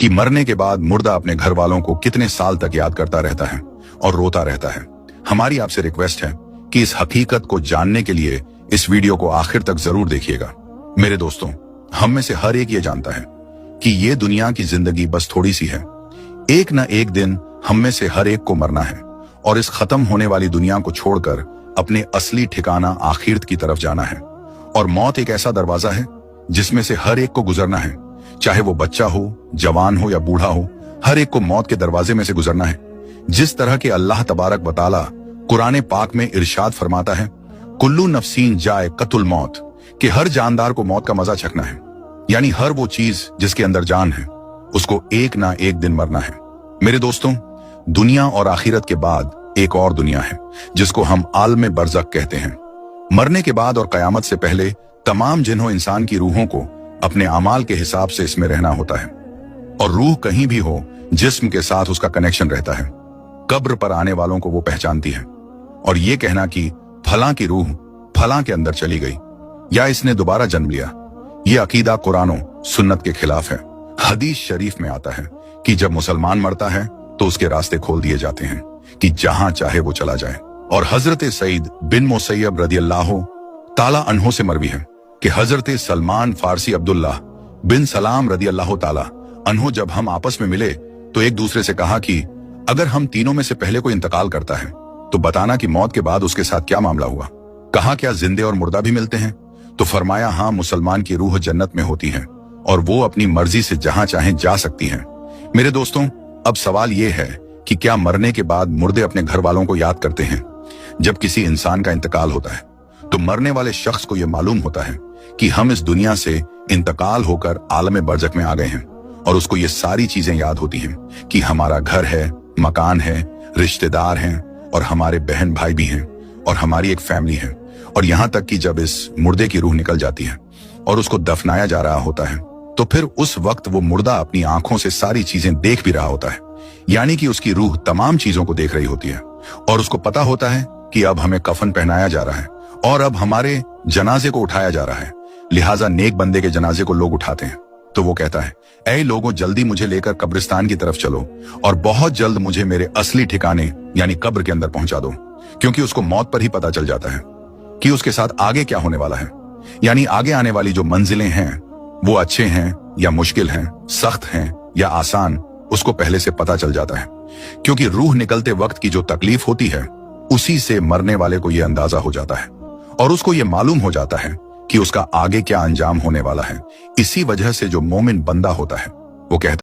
कि मरने के बाद मुर्दा अपने घर वालों को कितने साल तक याद करता रहता है और रोता रहता है। हमारी आपसे रिक्वेस्ट है कि इस हकीकत को जानने के लिए इस वीडियो को आखिर तक जरूर देखिएगा। मेरे दोस्तों, हम में से हर एक ये जानता है कि ये दुनिया की जिंदगी बस थोड़ी सी है। एक न एक दिन हम में से हर एक को मरना है और इस खत्म होने वाली दुनिया को छोड़कर अपने असली ठिकाना आखिरत की तरफ जाना है। और मौत एक ऐसा दरवाजा है जिसमें से हर एक को गुजरना है, चाहे वो बच्चा हो, जवान हो या बूढ़ा हो, हर एक को मौत के दरवाजे में से गुजरना है। जिस तरह के अल्लाह तबारक व तआला कुरान पाक में इरशाद फरमाता है, कुल्लू नफ्सीन जाए कतुल मौत, कि हर जानदार को मौत का मजा चखना है। यानी हर वो चीज जिसके अंदर जान है उसको एक ना एक दिन मरना है। मेरे दोस्तों, दुनिया और आखिरत के बाद एक और दुनिया है जिसको हम आलम बरज़ख कहते हैं। मरने के बाद और कयामत से पहले तमाम जिन्हों इंसान की रूहों को अपने अमाल के हिसाब से इसमें रहना होता है। और रूह कहीं भी हो, जिस्म के साथ उसका कनेक्शन रहता है। कब्र पर आने वालों को वो पहचानती है। और ये कहना कि फलां की रूह फलां के अंदर चली गई या इसने दोबारा जन्म लिया, ये अकीदा कुरानो सुन्नत के खिलाफ है। हदीस शरीफ में आता है कि जब मुसलमान मरता है तो उसके रास्ते खोल दिए जाते हैं कि जहां चाहे वो चला जाए। और हजरत सईद बिन मुसैयब रदियल्लाहु ताला अन्हो से मरवी है कि हजरत सलमान फारसी अब्दुल्लाह बिन सलाम रदियल्लाहु ताला अन्हो जब हम आपस में मिले तो एक दूसरे से कहा कि अगर हम तीनों में से पहले कोई इंतकाल करता है तो बताना कि मौत के बाद उसके साथ क्या मामला हुआ। कहा, क्या जिंदे और मुर्दा भी मिलते हैं? तो फरमाया, हाँ, मुसलमान की रूह जन्नत में होती है और वो अपनी मर्जी से जहां चाहे जा सकती है। मेरे दोस्तों, अब सवाल ये है कि क्या मरने के बाद मुर्दे अपने घर वालों को याद करते हैं? जब किसी इंसान का इंतकाल होता है तो मरने वाले शख्स को यह मालूम होता है कि हम इस दुनिया से इंतकाल होकर आलम बरज़ख में आ गए हैं। और उसको ये सारी चीजें याद होती हैं कि हमारा घर है, मकान है, रिश्तेदार हैं और हमारे बहन भाई भी हैं और हमारी एक फैमिली है। और यहाँ तक कि जब इस मुर्दे की रूह निकल जाती है और उसको दफनाया जा रहा होता है तो फिर उस वक्त वो मुर्दा अपनी आंखों से सारी चीजें देख भी रहा होता है। यानी कि उसकी रूह तमाम चीजों को देख रही होती है और उसको पता होता है कि अब हमें कफन पहनाया जा रहा है और अब हमारे जनाजे को उठाया जा रहा है। लिहाजा नेक बंदे के जनाजे को लोग उठाते हैं तो वो कहता है, ऐ लोगों, जल्दी मुझे लेकर कब्रिस्तान की तरफ चलो और बहुत जल्द मुझे मेरे असली ठिकाने यानी कब्र के अंदर पहुंचा दो। क्योंकि उसको मौत पर ही पता चल जाता है कि उसके साथ आगे क्या होने वाला है। यानी आगे आने वाली जो मंजिलें हैं वो अच्छे हैं या मुश्किल हैं, सख्त हैं या आसान, उसको पहले से पता चल जाता है। क्योंकि रूह निकलते वक्त की जो तकलीफ होती है उसी से मरने वाले को यह अंदाजा हो जाता है और उसको यह मालूम हो जाता है कि उसका आगे क्या अंजाम होने वाला है। इसी वजह से जो मोमिन बंदा होता है वो कहता